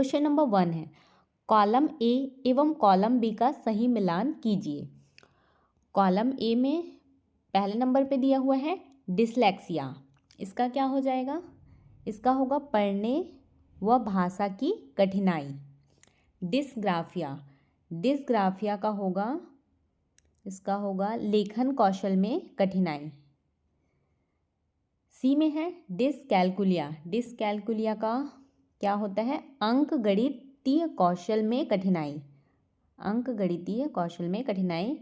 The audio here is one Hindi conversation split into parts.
क्वेश्चन नंबर 1 है, कॉलम ए एवं कॉलम बी का सही मिलान कीजिए। कॉलम ए में पहले नंबर पे दिया हुआ है डिसलेक्सिया, इसका क्या हो जाएगा? इसका होगा पढ़ने व भाषा की कठिनाई। डिसग्राफिया, डिसग्राफिया का होगा, इसका होगा लेखन कौशल में कठिनाई। सी में है डिसकैलकुलिया, डिसकैलकुलिया का क्या होता है? अंक गणितीय कौशल में कठिनाई, अंक गणितीय कौशल में कठिनाई।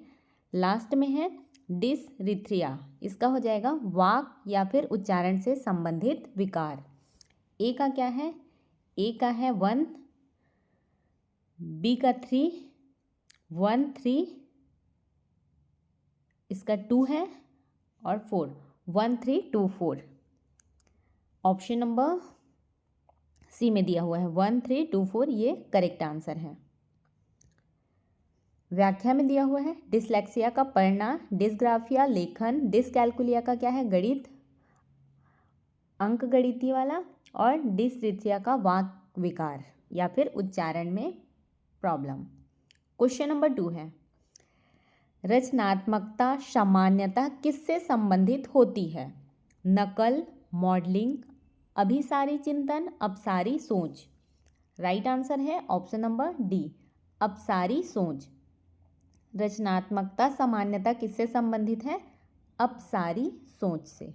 लास्ट में है डिसरिथ्रिया, इसका हो जाएगा वाक या फिर उच्चारण से संबंधित विकार। ए का क्या है? ए का है 1, बी का 3, 1 3, इसका 2 है और 4, 1 3 2 4। ऑप्शन नंबर सी में दिया हुआ है 1 3 2 4, ये करेक्ट आंसर है। व्याख्या में दिया हुआ है डिसलेक्सिया का पढ़ना, डिसग्राफिया लेखन, डिसकैलकुलिया का क्या है? गणित, अंक गणितीय वाला, और डिसरिथ्रिया का वाक विकार या फिर उच्चारण में प्रॉब्लम। क्वेश्चन नंबर 2 है, रचनात्मकता सामान्यतः किससे संबंधित होती है? नकल, मॉडलिंग, अभिसारी चिंतन, अपसारी सोच। राइट आंसर है ऑप्शन नंबर डी, अपसारी सोच। रचनात्मकता सामान्यतः किससे संबंधित है? अपसारी सोच से।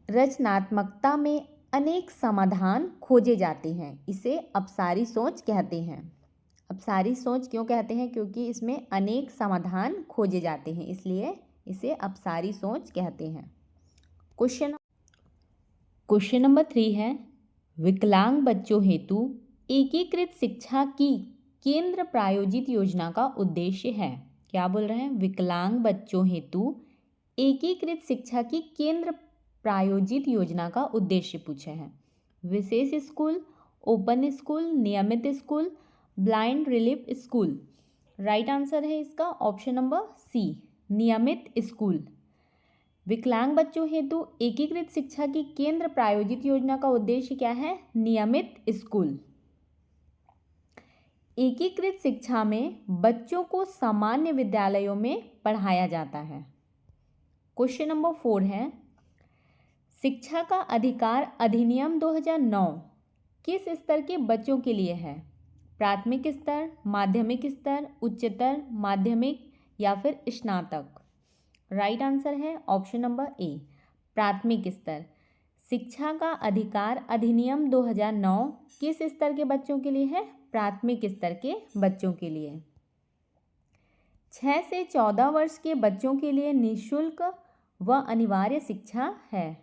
रचनात्मकता में अनेक समाधान खोजे जाते हैं, इसे अपसारी सोच कहते हैं। अपसारी सोच क्यों कहते हैं? क्योंकि इसमें अनेक समाधान खोजे जाते हैं, इसलिए इसे अपसारी सोच कहते हैं। क्वेश्चन नंबर 3 है, विकलांग बच्चों हेतु एकीकृत शिक्षा की केंद्र प्रायोजित योजना का उद्देश्य है। क्या बोल रहे हैं? विकलांग बच्चों हेतु एकीकृत शिक्षा की केंद्र प्रायोजित योजना का उद्देश्य पूछे हैं। विशेष स्कूल, ओपन स्कूल, नियमित school, blind relief school. Right answer है इसका ऑप्शन नंबर सी, नियमित स्कूल। विकलांग बच्चों हेतु एकीकृत शिक्षा की केंद्र प्रायोजित योजना का उद्देश्य क्या है? नियमित स्कूल। एकीकृत शिक्षा में बच्चों को सामान्य विद्यालयों में पढ़ाया जाता है। क्वेश्चन नंबर 4 है, शिक्षा का अधिकार अधिनियम 2009 किस स्तर के बच्चों के लिए है? प्राथमिक स्तर, माध्यमिक स्तर, उच्चतर माध्यमिक या फिर स्नातक। राइट आंसर है ऑप्शन नंबर ए, प्राथमिक स्तर। शिक्षा का अधिकार अधिनियम 2009 किस स्तर के बच्चों के लिए है? प्राथमिक स्तर के बच्चों के लिए। 6 से 14 वर्ष के बच्चों के लिए निःशुल्क व अनिवार्य शिक्षा है।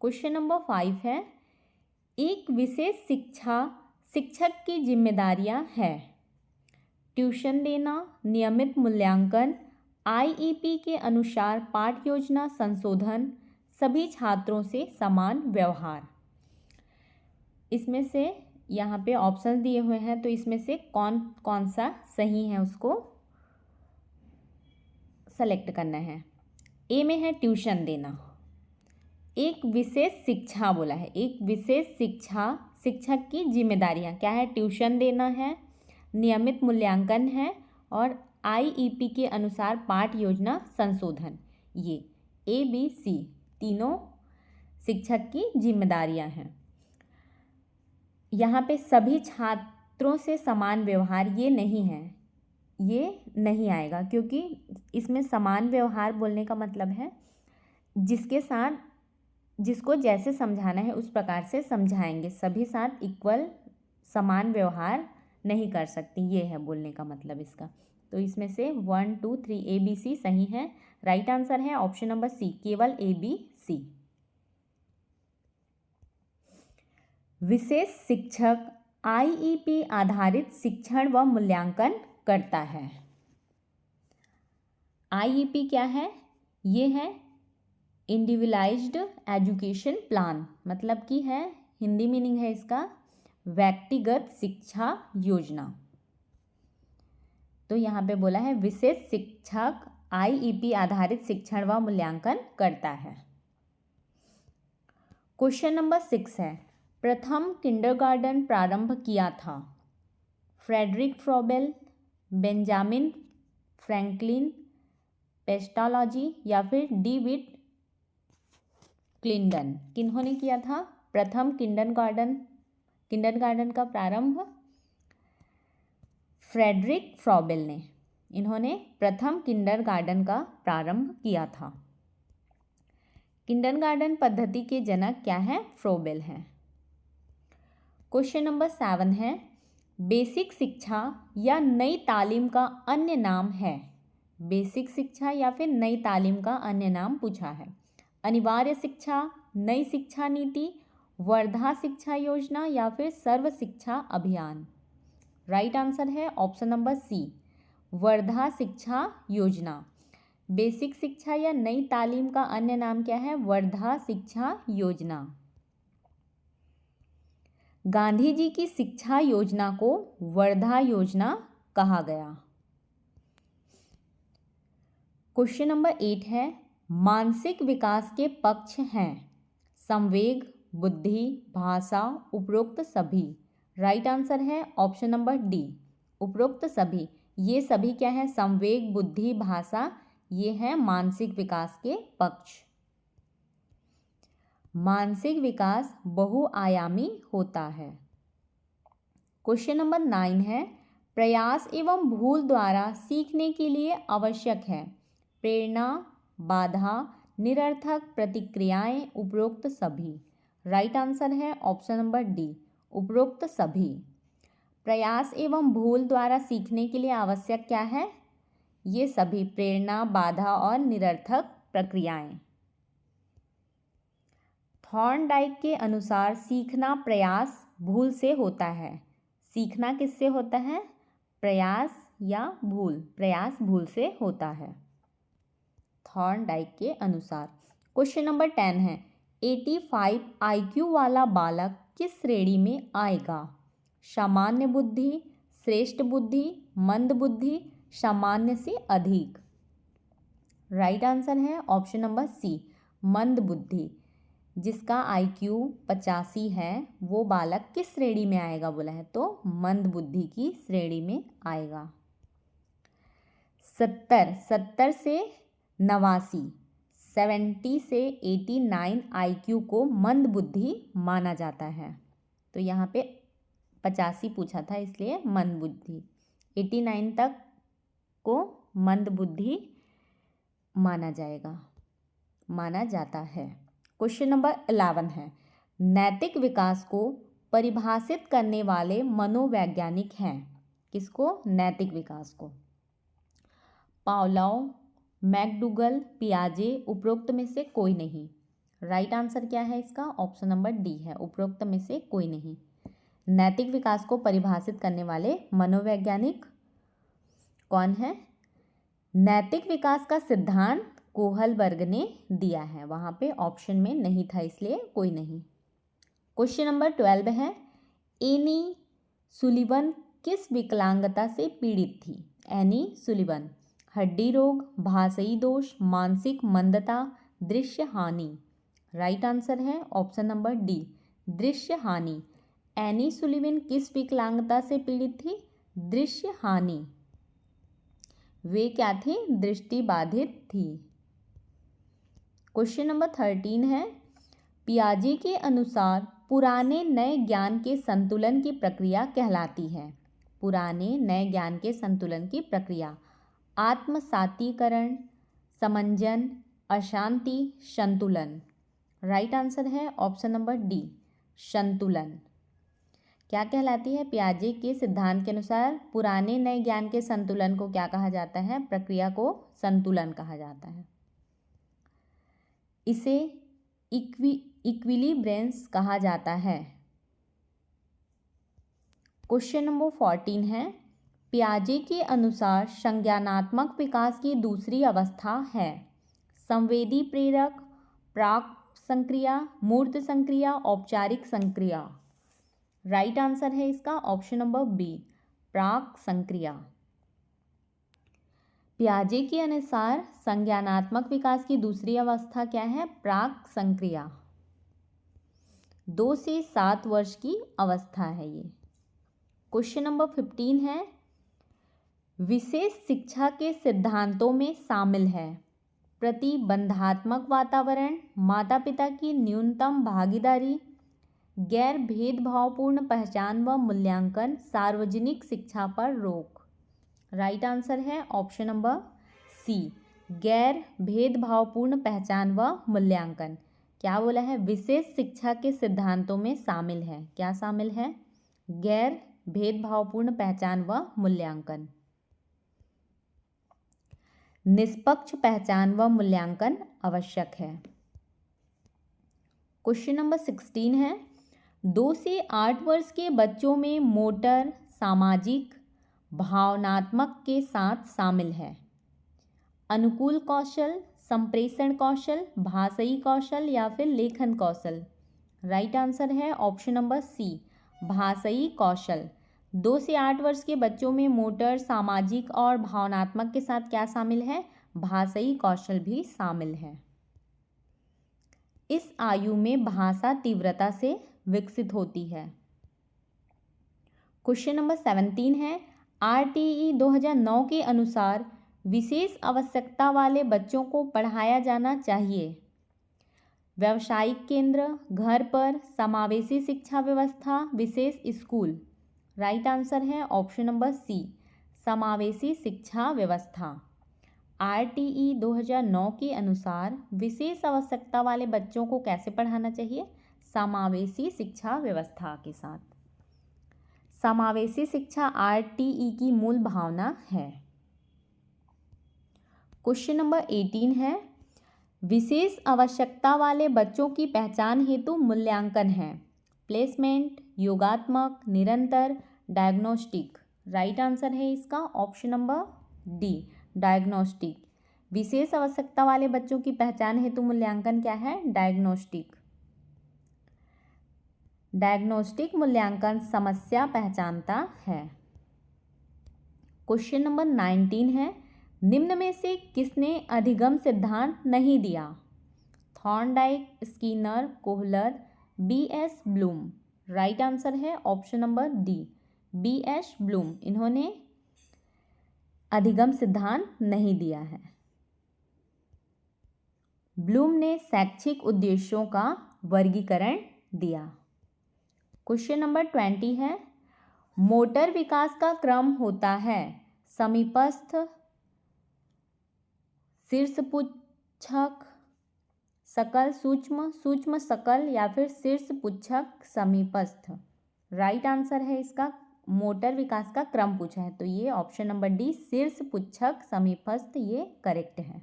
क्वेश्चन नंबर 5 है, एक विशेष शिक्षक की जिम्मेदारियां हैं। ट्यूशन देना, नियमित मूल्यांकन, आईईपी के अनुसार पाठ योजना संशोधन, सभी छात्रों से समान व्यवहार। इसमें से यहाँ पे ऑप्शन दिए हुए हैं, तो इसमें से कौन कौन सा सही है उसको सेलेक्ट करना है। ए में है ट्यूशन देना। एक विशेष शिक्षा बोला है, एक विशेष शिक्षक की जिम्मेदारियां क्या है? ट्यूशन देना है, नियमित मूल्यांकन है और आईईपी के अनुसार पाठ योजना संशोधन। ये ए बी सी तीनों शिक्षक की जिम्मेदारियां हैं। यहाँ पे सभी छात्रों से समान व्यवहार ये नहीं है, ये नहीं आएगा, क्योंकि इसमें समान व्यवहार बोलने का मतलब है जिसके साथ जिसको जैसे समझाना है उस प्रकार से समझाएंगे, सभी साथ इक्वल समान व्यवहार नहीं कर सकती, ये है बोलने का मतलब इसका। तो इसमें से 1 2 3 ए बी सी सही है। राइट आंसर है ऑप्शन नंबर सी, केवल ए बी सी। विशेष शिक्षक आईईपी आधारित शिक्षण व मूल्यांकन करता है। आईईपी क्या है? ये है इंडिविजुअलाइज्ड एजुकेशन प्लान, मतलब कि है, हिंदी मीनिंग है इसका व्यक्तिगत शिक्षा योजना। तो यहाँ पे बोला है विशेष शिक्षक आईईपी आधारित शिक्षण व मूल्यांकन करता है। क्वेश्चन नंबर 6 है, प्रथम किंडरगार्टन प्रारंभ किया था? फ्रेडरिक फ्रोबेल, बेंजामिन फ्रैंकलिन, पेस्टालॉजी या फिर डेविड क्लिंडन? किन्होंने किया था प्रथम किंडरगार्टन का प्रारंभ? फ्रेडरिक फ्रोबेल ने। इन्होंने प्रथम किंडरगार्टन का प्रारंभ किया था। किंडरगार्टन पद्धति के जनक क्या हैं? फ्रोबेल हैं। क्वेश्चन नंबर 7 है, बेसिक शिक्षा या नई तालीम का अन्य नाम है? बेसिक शिक्षा या फिर नई तालीम का अन्य नाम पूछा है। अनिवार्य शिक्षा, नई शिक्षा नीति, वर्धा शिक्षा योजना या फिर सर्व शिक्षा अभियान? राइट आंसर है ऑप्शन नंबर सी, वर्धा शिक्षा योजना। बेसिक शिक्षा या नई तालीम का अन्य नाम क्या है? वर्धा शिक्षा योजना। गांधी जी की शिक्षा योजना को वर्धा योजना कहा गया। क्वेश्चन नंबर 8 है, मानसिक विकास के पक्ष हैं? संवेग, बुद्धि, भाषा, उपरोक्त सभी? राइट आंसर है ऑप्शन नंबर डी, उपरोक्त सभी। ये सभी क्या है? संवेग, बुद्धि, भाषा, ये हैं मानसिक विकास के पक्ष। मानसिक विकास बहुआयामी होता है। क्वेश्चन नंबर 9 है, प्रयास एवं भूल द्वारा सीखने के लिए आवश्यक है? प्रेरणा, बाधा, निरर्थक प्रतिक्रियाएं, उपरोक्त सभी? राइट आंसर है ऑप्शन नंबर डी, उपरोक्त सभी। प्रयास एवं भूल द्वारा सीखने के लिए आवश्यक क्या है? ये सभी, प्रेरणा, बाधा और निरर्थक प्रक्रियाएं। थॉर्नडाइक के अनुसार सीखना प्रयास भूल से होता है। सीखना किससे होता है? प्रयास या भूल? प्रयास भूल से होता है थॉर्नडाइक के अनुसार। क्वेश्चन नंबर 10 है, 85 IQ वाला बालक किस श्रेणी में आएगा? सामान्य बुद्धि, श्रेष्ठ बुद्धि, मंद बुद्धि, सामान्य से अधिक? राइट आंसर है ऑप्शन नंबर सी, मंद बुद्धि। जिसका IQ 85 है वो बालक किस श्रेणी में आएगा बोला है? तो मंद बुद्धि की श्रेणी में आएगा। 70 से 89, 70 से 89 IQ को मंद बुद्धि माना जाता है। तो यहाँ पे 85 पूछा था इसलिए मंद बुद्धि। 89 तक को मंद बुद्धि माना जाता है। क्वेश्चन नंबर 11 है, नैतिक विकास को परिभाषित करने वाले मनोवैज्ञानिक हैं? किसको? नैतिक विकास को। पावलोव, मैकडूगल, पियाजे, उपरोक्त में से कोई नहीं? राइट आंसर क्या है इसका? ऑप्शन नंबर डी है, उपरोक्त में से कोई नहीं। नैतिक विकास को परिभाषित करने वाले मनोवैज्ञानिक कौन है? नैतिक विकास का सिद्धांत कोहलबर्ग ने दिया है। वहाँ पे ऑप्शन में नहीं था इसलिए कोई नहीं। क्वेश्चन नंबर 12 है, एनी सुलिवन किस विकलांगता से पीड़ित थी? Any Sullivan. हड्डी रोग, भाषाई दोष, मानसिक मंदता, दृश्य हानि? राइट आंसर है ऑप्शन नंबर डी, दृश्य हानि। एनी सुलिवन किस विकलांगता से पीड़ित थी? दृश्य हानि। वे क्या थी? दृष्टि बाधित थी। क्वेश्चन नंबर 13 है, पियाजे के अनुसार पुराने नए ज्ञान के संतुलन की प्रक्रिया कहलाती है? पुराने नए ज्ञान के संतुलन की प्रक्रिया? आत्मसातीकरण, समंजन, अशांति, संतुलन? राइट आंसर है ऑप्शन नंबर डी, संतुलन। क्या कहलाती है? पियाजे के सिद्धांत के अनुसार पुराने नए ज्ञान के संतुलन को क्या कहा जाता है? प्रक्रिया को संतुलन कहा जाता है। इसे इक्विलिब्रेंस कहा जाता है। क्वेश्चन नंबर 14 है, पियाजे के अनुसार संज्ञानात्मक विकास की दूसरी अवस्था है? संवेदी प्रेरक, प्राक संक्रिया, मूर्त संक्रिया, औपचारिक संक्रिया? राइट आंसर है इसका ऑप्शन नंबर बी, प्राक संक्रिया। पियाजे के अनुसार संज्ञानात्मक विकास की दूसरी अवस्था क्या है? प्राक संक्रिया। 2 से 7 वर्ष की अवस्था है ये। क्वेश्चन नंबर 15 है, विशेष शिक्षा के सिद्धांतों में शामिल है प्रतिबंधात्मक वातावरण, माता पिता की न्यूनतम भागीदारी, गैर भेदभावपूर्ण पहचान व मूल्यांकन, सार्वजनिक शिक्षा पर रोक। राइट आंसर है ऑप्शन नंबर सी, गैर भेदभावपूर्ण पहचान व मूल्यांकन। क्या बोला है? विशेष शिक्षा के सिद्धांतों में शामिल है। क्या शामिल है? गैर भेदभावपूर्ण पहचान व मूल्यांकन। निष्पक्ष पहचान व मूल्यांकन आवश्यक है। क्वेश्चन नंबर 16 है, 2 से 8 वर्ष के बच्चों में मोटर, सामाजिक, भावनात्मक के साथ शामिल है अनुकूल कौशल, संप्रेषण कौशल, भाषाई कौशल या फिर लेखन कौशल। राइट आंसर है ऑप्शन नंबर सी, भाषाई कौशल। 2 से 8 वर्ष के बच्चों में मोटर, सामाजिक और भावनात्मक के साथ क्या शामिल है? भाषाई कौशल भी शामिल है। इस आयु में भाषा तीव्रता से विकसित होती है। क्वेश्चन नंबर 17 है, RTE 2009 के अनुसार विशेष आवश्यकता वाले बच्चों को पढ़ाया जाना चाहिए व्यावसायिक केंद्र, घर पर, समावेशी शिक्षा व्यवस्था, विशेष स्कूल। राइट आंसर है ऑप्शन नंबर सी, समावेशी शिक्षा व्यवस्था। RTE 2009 के अनुसार विशेष आवश्यकता वाले बच्चों को कैसे पढ़ाना चाहिए? समावेशी शिक्षा व्यवस्था के साथ। समावेशी शिक्षा RTE की मूल भावना है। क्वेश्चन नंबर 18 है, विशेष आवश्यकता वाले बच्चों की पहचान हेतु मूल्यांकन है प्लेसमेंट, योगात्मक, निरंतर, डायग्नोस्टिक। राइट आंसर है इसका ऑप्शन नंबर डी, डायग्नोस्टिक। विशेष आवश्यकता वाले बच्चों की पहचान हेतु मूल्यांकन क्या है? डायग्नोस्टिक। डायग्नोस्टिक मूल्यांकन समस्या पहचानता है। क्वेश्चन नंबर 19 है, निम्न में से किसने अधिगम सिद्धांत नहीं दिया? Thorndike, Skinner, Kohler, BS Bloom. Right answer है option number D, BS Bloom. इन्होंने अधिगम सिद्धांत नहीं दिया है। ब्लूम ने शैक्षिक उद्देश्यों का वर्गीकरण दिया। क्वेश्चन नंबर 20 है, मोटर विकास का क्रम होता है समीपस्थ, शीर्ष पुच्छक, सकल सूक्ष्म, सूक्ष्म सकल या फिर शीर्ष पुच्छक समीपस्थ। राइट आंसर है इसका, मोटर विकास का क्रम पूछा है तो ये ऑप्शन नंबर डी, शीर्ष पुच्छक समीपस्थ, ये करेक्ट है।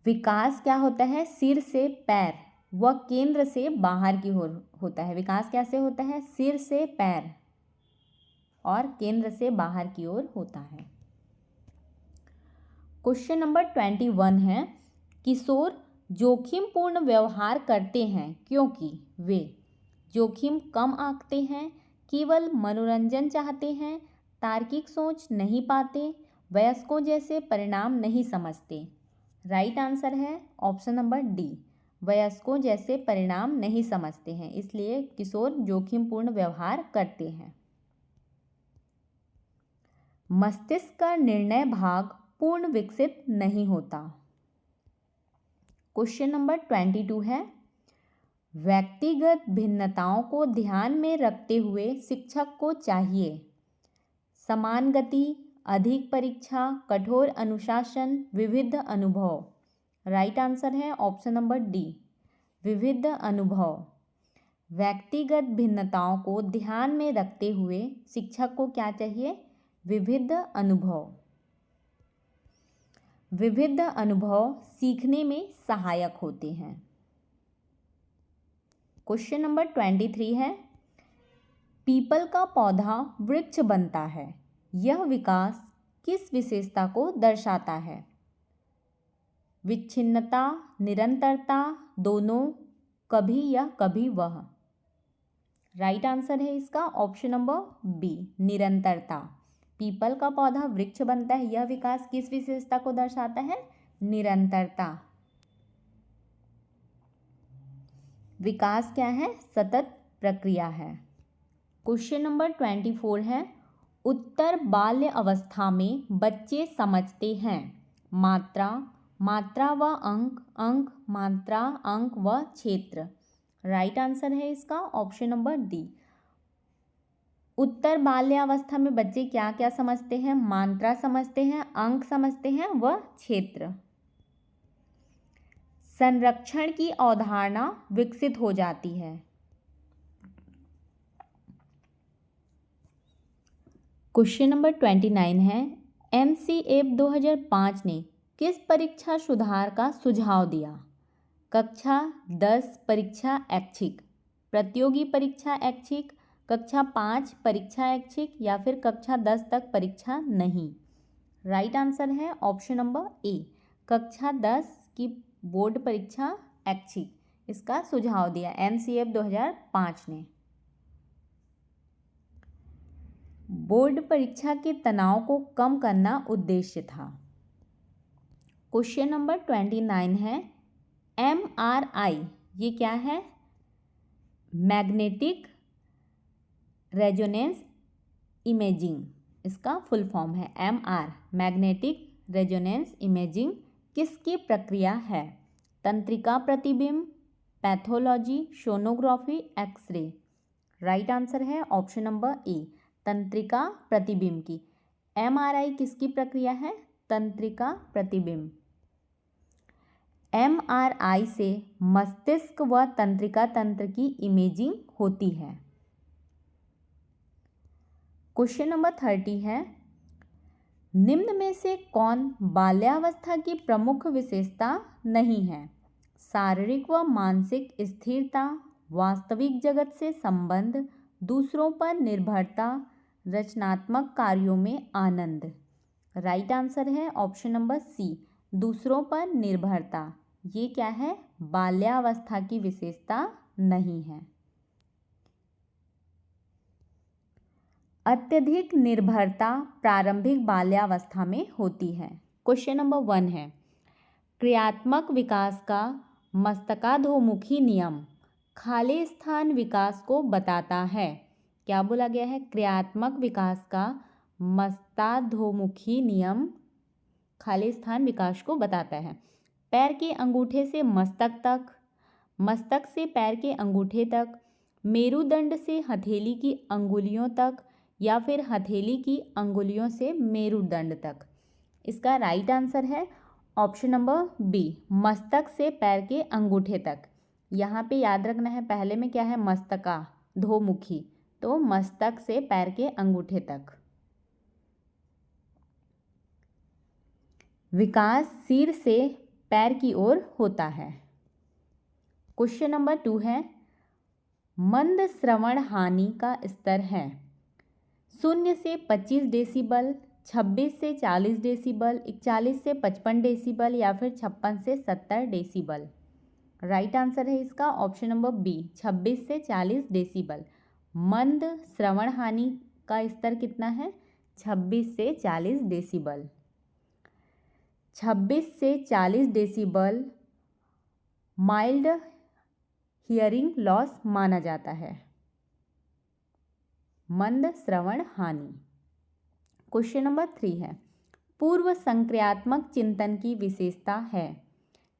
विकास क्या होता है? सिर से पैर व केंद्र से बाहर की ओर होता है। विकास कैसे होता है? सिर से पैर और केंद्र से बाहर की ओर होता है। क्वेश्चन नंबर 21 है, किशोर जोखिमपूर्ण व्यवहार करते हैं क्योंकि वे जोखिम कम आंकते हैं, केवल मनोरंजन चाहते हैं, तार्किक सोच नहीं पाते, वयस्कों जैसे परिणाम नहीं समझते। राइट आंसर है ऑप्शन नंबर डी, वयस्कों जैसे परिणाम नहीं समझते हैं, इसलिए किशोर जोखिमपूर्ण व्यवहार करते हैं। मस्तिष्क का निर्णय भाग पूर्ण विकसित नहीं होता। क्वेश्चन नंबर 22 है, व्यक्तिगत भिन्नताओं को ध्यान में रखते हुए शिक्षक को चाहिए समान गति, अधिक परीक्षा, कठोर अनुशासन, विविध अनुभव। राइट आंसर है ऑप्शन नंबर डी, विविध अनुभव। व्यक्तिगत भिन्नताओं को ध्यान में रखते हुए शिक्षक को क्या चाहिए? विविध अनुभव। विविध अनुभव सीखने में सहायक होते हैं। क्वेश्चन नंबर 23 है, पीपल का पौधा वृक्ष बनता है, यह विकास किस विशेषता को दर्शाता है? विच्छिन्नता, निरंतरता, दोनों, कभी या कभी वह। राइट आंसर है इसका ऑप्शन नंबर बी, निरंतरता। पीपल का पौधा वृक्ष बनता है, यह विकास किस विशेषता को दर्शाता है? निरंतरता। विकास क्या है? सतत प्रक्रिया है। क्वेश्चन नंबर 24 है, उत्तर बाल्य अवस्था में बच्चे समझते हैं मात्रा, मात्रा व अंक, अंक, मात्रा, अंक व क्षेत्र। राइट आंसर है इसका ऑप्शन नंबर डी। उत्तर बाल्यावस्था में बच्चे क्या क्या समझते हैं? मात्रा समझते हैं, अंक समझते हैं व क्षेत्र। संरक्षण की अवधारणा विकसित हो जाती है। क्वेश्चन नंबर 29 है, MCAP 2005 ने किस परीक्षा सुधार का सुझाव दिया? कक्षा 10 परीक्षा ऐच्छिक, प्रतियोगी परीक्षा ऐच्छिक, कक्षा 5 परीक्षा ऐच्छिक या फिर कक्षा 10 तक परीक्षा नहीं। राइट आंसर है ऑप्शन नंबर ए, कक्षा 10 की बोर्ड परीक्षा ऐच्छिक, इसका सुझाव दिया MCAP 2005 ने। बोर्ड परीक्षा के तनाव को कम करना उद्देश्य था। क्वेश्चन नंबर 29 है, MRI ये क्या है? मैग्नेटिक रेजोनेंस इमेजिंग, इसका फुल फॉर्म है MR, मैग्नेटिक रेजोनेंस इमेजिंग किसकी प्रक्रिया है? तंत्रिका प्रतिबिंब, pathology, sonography, x-ray. Right answer है ऑप्शन नंबर ए, तंत्रिका प्रतिबिंब की। MRI किसकी प्रक्रिया है? तंत्रिका प्रतिबिंब। MRI से मस्तिष्क व तंत्रिका तंत्र की इमेजिंग होती है। क्वेश्चन नंबर 30 है, निम्न में से कौन बाल्यावस्था की प्रमुख विशेषता नहीं है? शारीरिक व मानसिक स्थिरता, वास्तविक जगत से संबंध, दूसरों पर निर्भरता, रचनात्मक कार्यों में आनंद। राइट आंसर है ऑप्शन नंबर सी, दूसरों पर निर्भरता। ये क्या है? बाल्यावस्था की विशेषता नहीं है। अत्यधिक निर्भरता प्रारंभिक बाल्यावस्था में होती है। क्वेश्चन नंबर 1 है, क्रियात्मक विकास का मस्तकाधोमुखी नियम खाली स्थान विकास को बताता है। क्या बोला गया है? क्रियात्मक विकास का मस्ताधोमुखी नियम खाली स्थान विकास को बताता है। पैर के अंगूठे से मस्तक तक, मस्तक से पैर के अंगूठे तक, मेरुदंड से हथेली की अंगुलियों तक या फिर हथेली की अंगुलियों से मेरुदंड तक। इसका राइट आंसर है ऑप्शन नंबर बी, मस्तक से पैर के अंगूठे तक। यहाँ पे याद रखना है, पहले में क्या है? मस्तका धोमुखी, तो मस्तक से पैर के अंगूठे तक। विकास सिर से पैर की ओर होता है। क्वेश्चन नंबर 2 है, मंद श्रवण हानि का स्तर है 0 से 25 डेसिबल, 26 से 40 डेसिबल, 41 से 55 डेसिबल या फिर 56 से 70 डेसिबल। राइट आंसर है इसका ऑप्शन नंबर बी, 26 से 40 डेसिबल। मंद श्रवण हानि का स्तर कितना है? 26 से 40 डेसिबल। 26 से 40 डेसिबल माइल्ड हियरिंग लॉस माना जाता है, मंद श्रवण हानि। क्वेश्चन नंबर 3 है, पूर्व संक्रियात्मक चिंतन की विशेषता है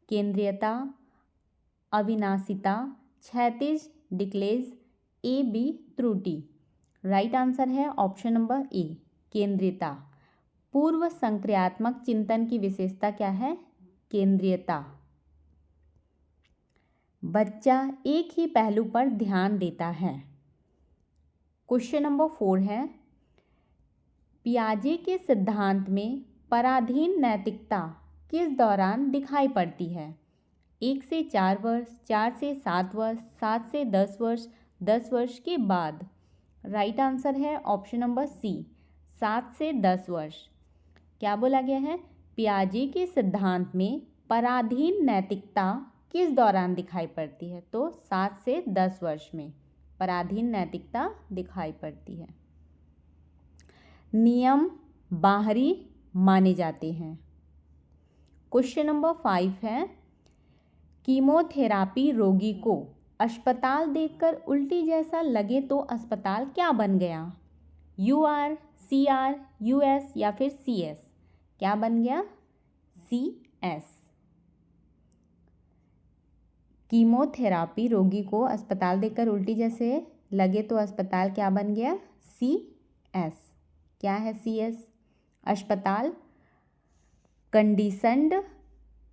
केंद्रीयता, अविनाशिता, क्षैतिज डिक्लेज, ए बी त्रुटि। राइट आंसर है ऑप्शन नंबर ए, केंद्रीयता। पूर्व संक्रियात्मक चिंतन की विशेषता क्या है? केंद्रीयता। बच्चा एक ही पहलू पर ध्यान देता है। क्वेश्चन नंबर 4 है, पियाजे के सिद्धांत में पराधीन नैतिकता किस दौरान दिखाई पड़ती है? 1 से 4 वर्ष, 4 से 7 वर्ष, 7 से 10 वर्ष, 10 वर्ष के बाद। राइट आंसर है ऑप्शन नंबर सी, 7 से 10 वर्ष। क्या बोला गया है? पियाजे के सिद्धांत में पराधीन नैतिकता किस दौरान दिखाई पड़ती है? तो 7 से 10 वर्ष में पराधीन नैतिकता दिखाई पड़ती है। नियम बाहरी माने जाते हैं। क्वेश्चन नंबर 5 है, कीमोथेरापी रोगी को अस्पताल देखकर उल्टी जैसा लगे तो अस्पताल क्या बन गया? UR, CR, US या फिर CS? क्या बन गया? CS। कीमोथेरापी रोगी को अस्पताल देखकर उल्टी जैसे लगे तो अस्पताल क्या बन गया? CS। क्या है CS? अस्पताल कंडीशनड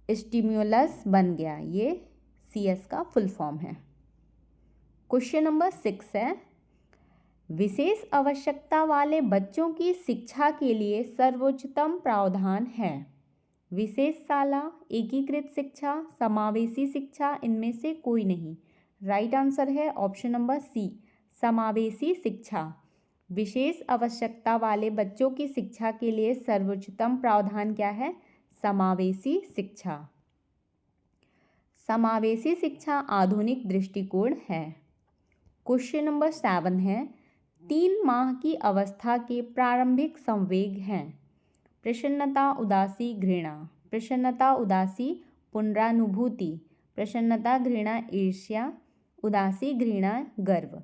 स्टिम्युलस बन गया, ये CS का फुल फॉर्म है। क्वेश्चन नंबर 6 है, विशेष आवश्यकता वाले बच्चों की शिक्षा के लिए सर्वोच्चतम प्रावधान है। विशेष शाला, एकीकृत शिक्षा, समावेशी शिक्षा, इनमें से कोई नहीं। राइट आंसर है ऑप्शन नंबर C, समावेशी शिक्षा। विशेष आवश्यकता वाले बच्चों की शिक्षा के लिए सर्वोच्चतम प्रावधान क्या है? समावेशी शिक्षा। समावेशी शिक्षा आधुनिक दृष्टिकोण है। क्वेश्चन नंबर 7 है, 3 माह की अवस्था के प्रारंभिक संवेग हैं। प्रसन्नता, उदासी, घृणा। प्रसन्नता, उदासी, पुनरानुभूति। प्रसन्नता, घृणा, ईर्ष्या। उदासी, घृणा, गर्व।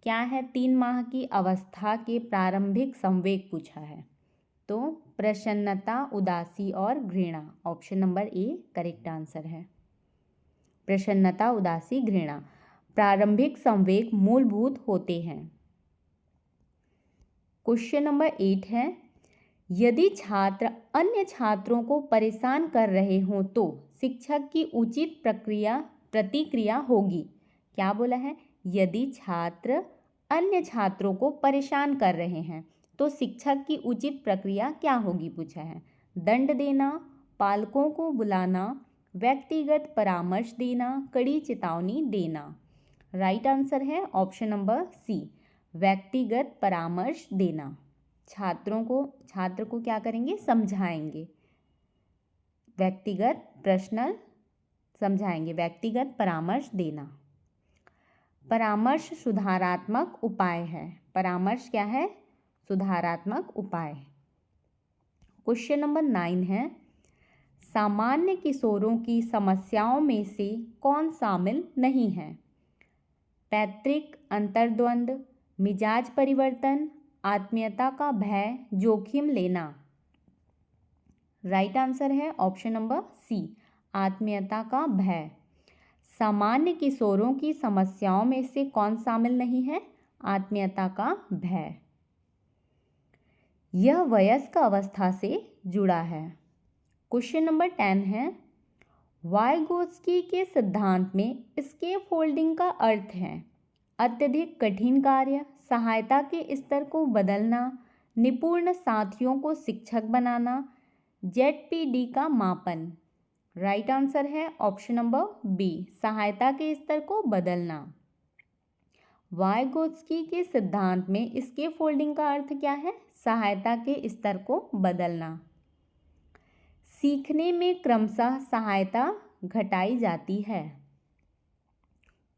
क्या है 3 माह की अवस्था के प्रारंभिक संवेग पूछा है? तो प्रसन्नता, उदासी और घृणा। Option number A correct answer है। प्रसन्नता, उदासी, घृणा प्रारंभिक संवेग मूलभूत होते हैं। क्वेश्चन नंबर 8 है, यदि छात्र अन्य छात्रों को परेशान कर रहे हों तो शिक्षक की उचित प्रतिक्रिया होगी। क्या बोला है? यदि छात्र अन्य छात्रों को परेशान कर रहे हैं तो शिक्षक की उचित प्रक्रिया क्या होगी पूछा है। दंड देना, पालकों को बुलाना, व्यक्तिगत परामर्श देना, कड़ी चेतावनी देना। राइट आंसर है ऑप्शन नंबर C, व्यक्तिगत परामर्श देना। छात्र को क्या करेंगे? समझाएंगे, व्यक्तिगत पर्सनल समझाएंगे, व्यक्तिगत परामर्श देना। परामर्श सुधारात्मक उपाय है। परामर्श क्या है? सुधारात्मक उपाय। क्वेश्चन नंबर 9 है, सामान्य किशोरों की समस्याओं में से कौन शामिल नहीं है? पैतृक अंतर्द्वंद, मिजाज परिवर्तन, आत्मीयता का भय, जोखिम लेना। राइट आंसर है ऑप्शन नंबर C, आत्मीयता का भय। सामान्य किशोरों की समस्याओं में से कौन शामिल नहीं है? आत्मीयता का भय। यह वयस्क अवस्था से जुड़ा है। क्वेश्चन नंबर 10 है, वाइगोत्स्की के सिद्धांत में स्केप फोल्डिंग का अर्थ है अत्यधिक कठिन कार्य, सहायता के स्तर को बदलना, निपुण साथियों को शिक्षक बनाना, ZPD का मापन। राइट आंसर है ऑप्शन नंबर B, सहायता के स्तर को बदलना। वाइगोत्स्की के सिद्धांत में स्केप फोल्डिंग का अर्थ क्या है? सहायता के स्तर को बदलना। सीखने में क्रमशः सहायता घटाई जाती है।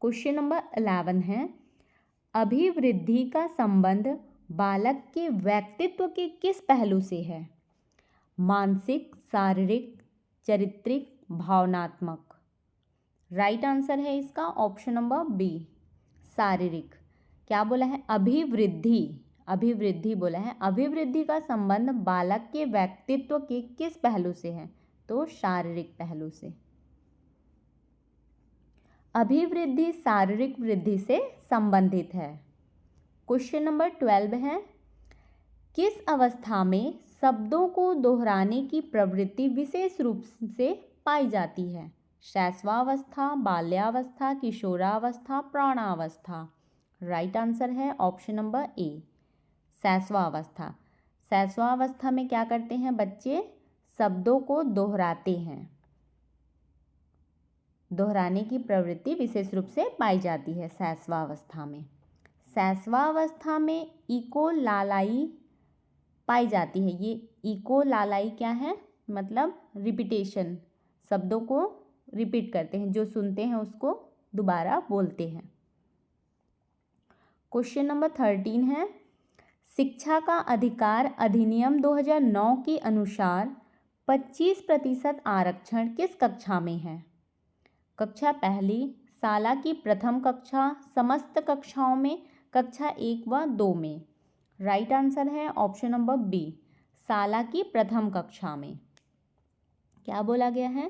क्वेश्चन नंबर 11 है, अभिवृद्धि का संबंध बालक के व्यक्तित्व के किस पहलू से है? मानसिक, शारीरिक, चारित्रिक, भावनात्मक। राइट आंसर है इसका ऑप्शन नंबर B, शारीरिक। क्या बोला है? अभिवृद्धि बोला है। अभिवृद्धि का संबंध बालक के व्यक्तित्व के किस पहलू से है? तो शारीरिक पहलू से। अभिवृद्धि शारीरिक वृद्धि से संबंधित है। क्वेश्चन नंबर 12 है, किस अवस्था में शब्दों को दोहराने की प्रवृत्ति विशेष रूप से पाई जाती है? शैशवावस्था, बाल्यावस्था, किशोरावस्था, प्रौढ़ावस्था। राइट आंसर है ऑप्शन नंबर A, शैशवावस्था। शैशवावस्था में क्या करते हैं बच्चे? शब्दों को दोहराते हैं। दोहराने की प्रवृत्ति विशेष रूप से पाई जाती है शैशवावस्था में। शैशवावस्था में इकोलालाई पाई जाती है। ये इकोलालाई क्या है? मतलब रिपीटेशन, शब्दों को रिपीट करते हैं, जो सुनते हैं उसको दोबारा बोलते हैं। क्वेश्चन नंबर 13 है, शिक्षा का अधिकार अधिनियम 2009 के अनुसार 25% आरक्षण किस कक्षा में है? कक्षा पहली, शाला की प्रथम कक्षा, समस्त कक्षाओं में, कक्षा 1 व 2 में। राइट आंसर है ऑप्शन नंबर बी, शाला की प्रथम कक्षा में। क्या बोला गया है?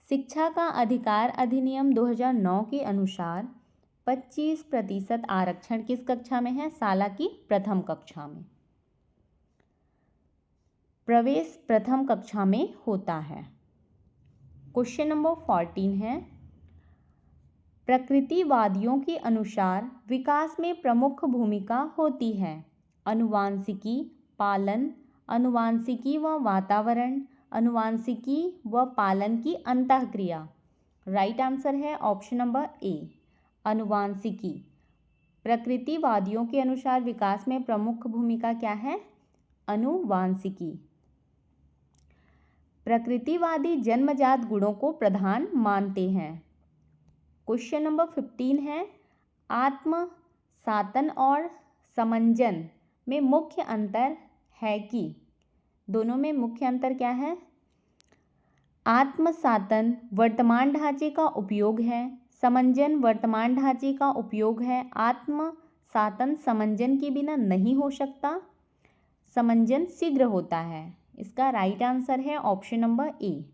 शिक्षा का अधिकार अधिनियम 2009 के अनुसार 25% आरक्षण किस कक्षा में है? शाला की प्रथम कक्षा में। प्रवेश प्रथम कक्षा में होता है। क्वेश्चन नंबर 14 है, प्रकृतिवादियों के अनुसार विकास में प्रमुख भूमिका होती है अनुवांशिकी, पालन, अनुवांशिकी व वातावरण, अनुवांशिकी व पालन की अंतःक्रिया। राइट आंसर है ऑप्शन नंबर ए, अनुवांशिकी। प्रकृतिवादियों के अनुसार विकास में प्रमुख भूमिका क्या है? अनुवांशिकी। प्रकृतिवादी जन्मजात गुणों को प्रधान मानते हैं। क्वेश्चन नंबर 15 है, आत्म सातन और समंजन में मुख्य अंतर है कि? दोनों में मुख्य अंतर क्या है? आत्म सातन वर्तमान ढांचे का उपयोग है, समंजन वर्तमान ढांचे का उपयोग है। आत्म सातन समंजन के बिना नहीं हो सकता, समंजन शीघ्र होता है। इसका राइट आंसर है ऑप्शन नंबर ए,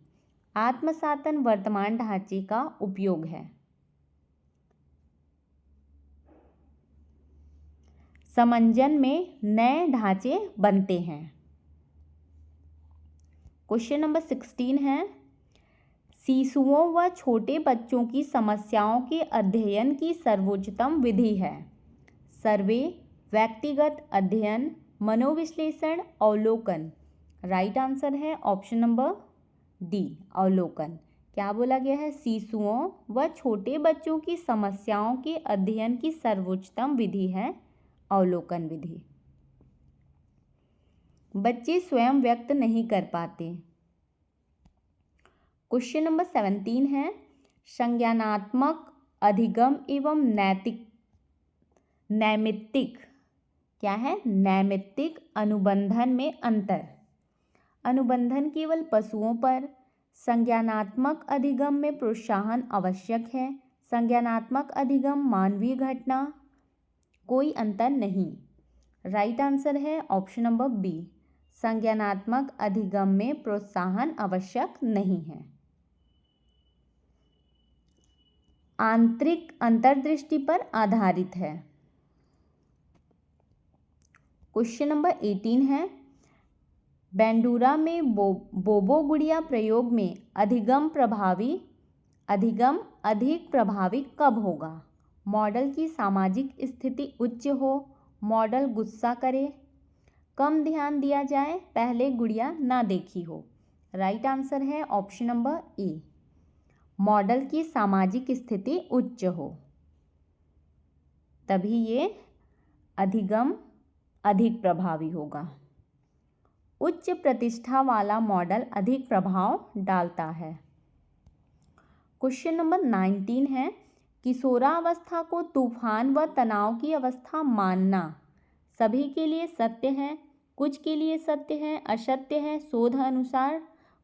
आत्म सातन वर्तमान ढांचे का उपयोग है, समंजन में नए ढांचे बनते हैं। क्वेश्चन नंबर 16 है, शिशुओं व छोटे बच्चों की समस्याओं के अध्ययन की सर्वोच्चतम विधि है? सर्वे, व्यक्तिगत अध्ययन, मनोविश्लेषण, अवलोकन। राइट आंसर है ऑप्शन नंबर डी, अवलोकन। क्या बोला गया है? शिशुओं व छोटे बच्चों की समस्याओं के अध्ययन की सर्वोच्चतम विधि है अवलोकन विधि। बच्चे स्वयं व्यक्त नहीं कर पाते। क्वेश्चन नंबर 17 है, संज्ञानात्मक, अधिगम एवं नैमित्तिक, क्या है? नैमित्तिक अनुबंधन में अंतर। अनुबंधन केवल पशुओं पर, संज्ञानात्मक अधिगम में प्रोत्साहन आवश्यक है, संज्ञानात्मक अधिगम मानवीय घटना, कोई अंतर नहीं। राइट आंसर है ऑप्शन नंबर बी, संज्ञानात्मक अधिगम में प्रोत्साहन आवश्यक नहीं है। आंतरिक अंतर्दृष्टि पर आधारित है। क्वेश्चन नंबर 18 है, बेंडूरा में बोबो गुड़िया प्रयोग में अधिगम अधिक प्रभावी कब होगा? मॉडल की सामाजिक स्थिति उच्च हो, मॉडल गुस्सा करे, कम ध्यान दिया जाए, पहले गुड़िया ना देखी हो। राइट आंसर है ऑप्शन नंबर ए, मॉडल की सामाजिक स्थिति उच्च हो, तभी ये अधिगम अधिक प्रभावी होगा। उच्च प्रतिष्ठा वाला मॉडल अधिक प्रभाव डालता है। क्वेश्चन नंबर 19 है, किशोरावस्था को तूफान व तनाव की अवस्था मानना सभी के लिए सत्य है, कुछ के लिए सत्य है, असत्य है, शोध अनुसार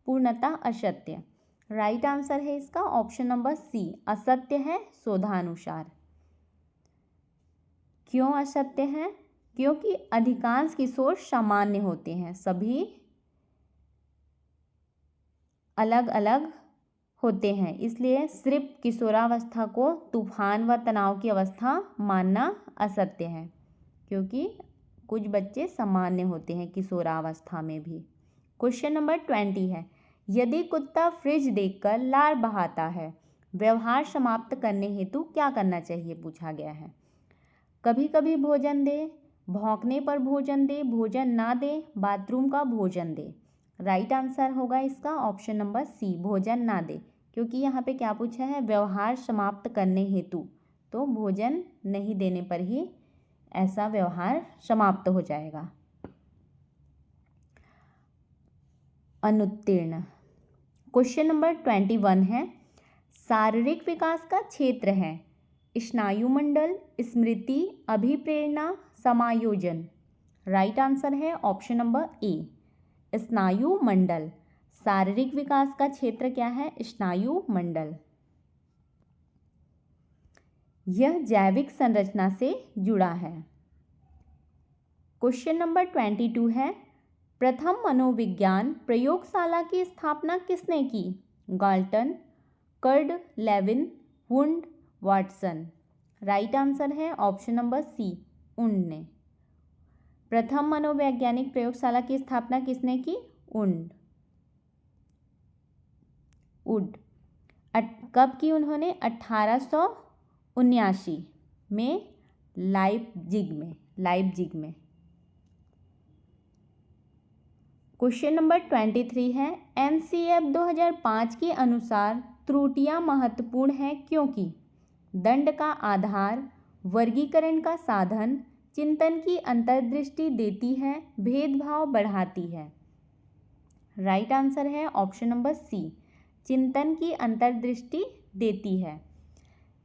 पूर्णतः असत्य। राइट आंसर है इसका ऑप्शन नंबर सी, असत्य है शोधानुसार। क्यों असत्य है? क्योंकि अधिकांश किशोर सामान्य होते हैं, सभी अलग अलग होते हैं, इसलिए सिर्फ किशोरावस्था को तूफान व तनाव की अवस्था मानना असत्य है, क्योंकि कुछ बच्चे सामान्य होते हैं किशोरावस्था में भी। क्वेश्चन नंबर 20 है, यदि कुत्ता फ्रिज देखकर लार बहाता है, व्यवहार समाप्त करने हेतु क्या करना चाहिए? पूछा गया है। कभी कभी भोजन दे, भौंकने पर भोजन दे, भोजन ना दे, बाथरूम का भोजन दे। राइट आंसर होगा इसका ऑप्शन नंबर सी, भोजन ना दे, क्योंकि यहाँ पे क्या पूछा है? व्यवहार समाप्त करने हेतु, तो भोजन नहीं देने पर ही ऐसा व्यवहार समाप्त हो जाएगा। अनुत्तीर्ण। क्वेश्चन नंबर 21 है, शारीरिक विकास का क्षेत्र है स्नायुमंडल, स्मृति, अभिप्रेरणा, समायोजन। राइट आंसर है ऑप्शन नंबर ए, स्नायुमंडल। शारीरिक विकास का क्षेत्र क्या है? स्नायुमंडल। यह जैविक संरचना से जुड़ा है। क्वेश्चन नंबर 22 है, प्रथम मनोविज्ञान प्रयोगशाला की स्थापना किसने की? गाल्टन, कर्ड, Lewin, Wundt, Watson. Right answer है ऑप्शन नंबर सी, वुंड ने। प्रथम मनोवैज्ञानिक प्रयोगशाला की स्थापना किसने की? वुड। कब की उन्होंने? 1879 में लाइप्जिग में। क्वेश्चन नंबर 23 है, एनसीएफ 2005 के अनुसार त्रुटियां महत्वपूर्ण हैं क्योंकि दंड का आधार, वर्गीकरण का साधन, चिंतन की अंतर्दृष्टि देती है, भेदभाव बढ़ाती है। राइट आंसर है ऑप्शन नंबर सी, चिंतन की अंतर्दृष्टि देती है।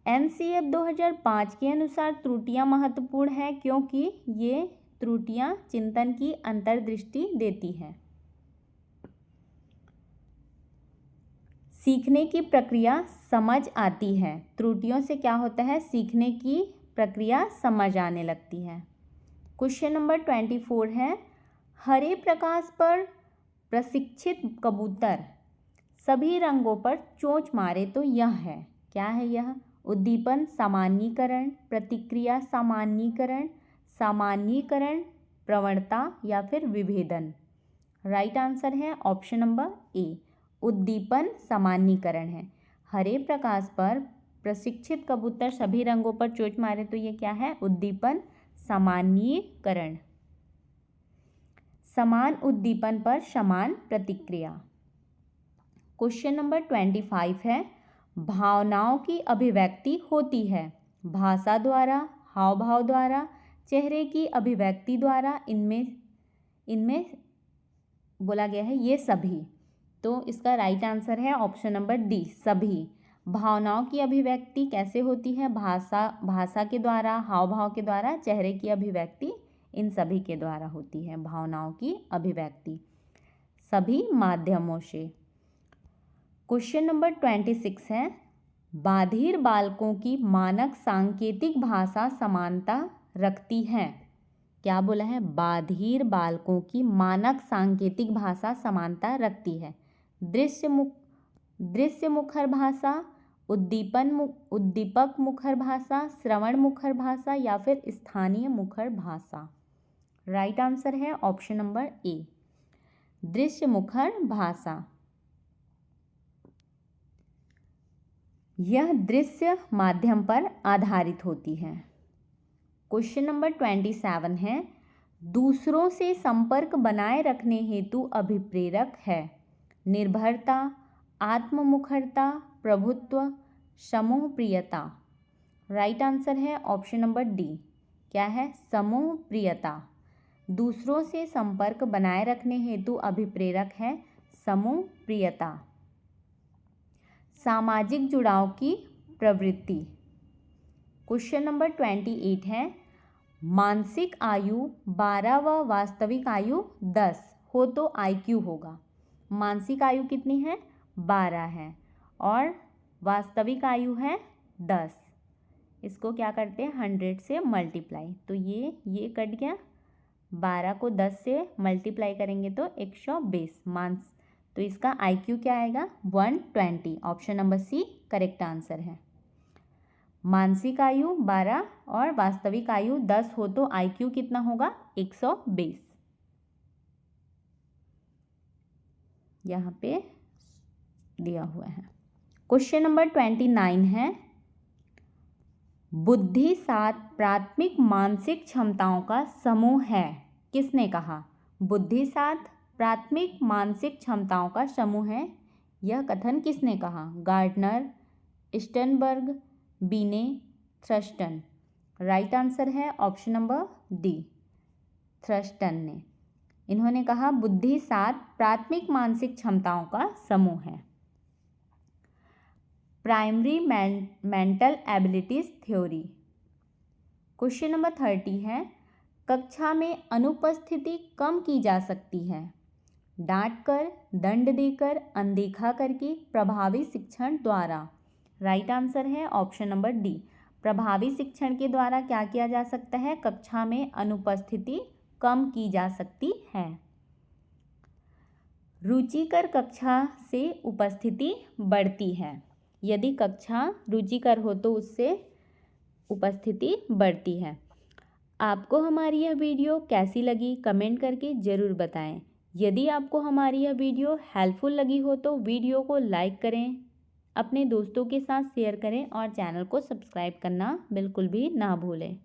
एनसीएफ 2005 के अनुसार त्रुटियां महत्वपूर्ण हैं क्योंकि ये त्रुटियां चिंतन की अंतर्दृष्टि देती हैं। सीखने की प्रक्रिया समझ आती है। त्रुटियों से क्या होता है? सीखने की प्रक्रिया समझ आने लगती है। क्वेश्चन नंबर 24 है, हरे प्रकाश पर प्रशिक्षित कबूतर सभी रंगों पर चोंच मारे तो यह है, क्या है यह? उद्दीपन, सामान्यीकरण, प्रतिक्रिया, सामान्यीकरण, सामान्यीकरण प्रवणता या फिर विभेदन। राइट आंसर है ऑप्शन नंबर ए, उद्दीपन सामान्यीकरण है। हरे प्रकाश पर प्रशिक्षित कबूतर सभी रंगों पर चोंच मारे तो ये क्या है? उद्दीपन सामान्यीकरण। समान उद्दीपन पर समान प्रतिक्रिया। क्वेश्चन नंबर 25 है, भावनाओं की अभिव्यक्ति होती है भाषा द्वारा, हाव भाव द्वारा, चेहरे की अभिव्यक्ति द्वारा, इनमें बोला गया है ये सभी। तो इसका राइट आंसर है ऑप्शन नंबर डी, सभी। भावनाओं की अभिव्यक्ति कैसे होती है? भाषा के द्वारा, हाव भाव के द्वारा, चेहरे की अभिव्यक्ति, इन सभी के द्वारा होती है भावनाओं की अभिव्यक्ति, सभी माध्यमों से। क्वेश्चन नंबर 26 है, बाधिर बालकों की मानक सांकेतिक भाषा समानता रखती है। क्या बोला है? बाधिर बालकों की मानक सांकेतिक भाषा समानता रखती है। दृश्य मुखर भाषा, उद्दीपक मुखर भाषा, श्रवण मुखर भाषा या फिर स्थानीय मुखर भाषा। राइट आंसर है ऑप्शन नंबर ए, दृश्य मुखर भाषा। यह दृश्य माध्यम पर आधारित होती है। क्वेश्चन नंबर 27 है, दूसरों से संपर्क बनाए रखने हेतु अभिप्रेरक है निर्भरता, आत्ममुखरता, प्रभुत्व, समूह प्रियता। राइट आंसर है ऑप्शन नंबर डी, क्या है? समूह प्रियता। दूसरों से संपर्क बनाए रखने हेतु अभिप्रेरक है समूह प्रियता। सामाजिक जुड़ाव की प्रवृत्ति। क्वेश्चन नंबर 28 है, मानसिक आयु 12 व वास्तविक आयु 10 हो तो IQ होगा। मानसिक आयु कितनी है? 12 है और वास्तविक आयु है 10। इसको क्या करते हैं? 100 से मल्टीप्लाई, तो ये कट गया, 12 को 10 से मल्टीप्लाई करेंगे तो 120। तो इसका IQ क्या आएगा? 120। Option number C correct answer है। मानसिक आयु 12 और वास्तविक आयु 10 हो तो IQ कितना होगा? 120। यहाँ पे दिया हुआ है। क्वेश्चन नंबर 29 है, बुद्धि 7 प्राथमिक मानसिक क्षमताओं का समूह है। किसने कहा? बुद्धि 7 प्राथमिक मानसिक क्षमताओं का समूह है। यह कथन किसने कहा? गार्डनर, स्टर्नबर्ग, बीने, थ्रस्टन। राइट आंसर है ऑप्शन नंबर डी, थ्रस्टन ने। इन्होंने कहा बुद्धि 7 प्राथमिक मानसिक क्षमताओं का समूह है। Primary mental abilities theory. Question number 30 है, कक्षा में अनुपस्थिति कम की जा सकती है डांटकर, दंड देकर, अनदेखा करके, प्रभावी शिक्षण द्वारा। राइट आंसर है ऑप्शन नंबर डी, प्रभावी शिक्षण के द्वारा क्या किया जा सकता है? कक्षा में अनुपस्थिति कम की जा सकती है। रुचिकर कक्षा से उपस्थिति बढ़ती है। यदि कक्षा रुचिकर हो तो उससे उपस्थिति बढ़ती है। आपको हमारी यह वीडियो कैसी लगी कमेंट करके ज़रूर बताएं। यदि आपको हमारी यह वीडियो हेल्पफुल लगी हो तो वीडियो को लाइक करें, अपने दोस्तों के साथ शेयर करें और चैनल को सब्सक्राइब करना बिल्कुल भी ना भूलें।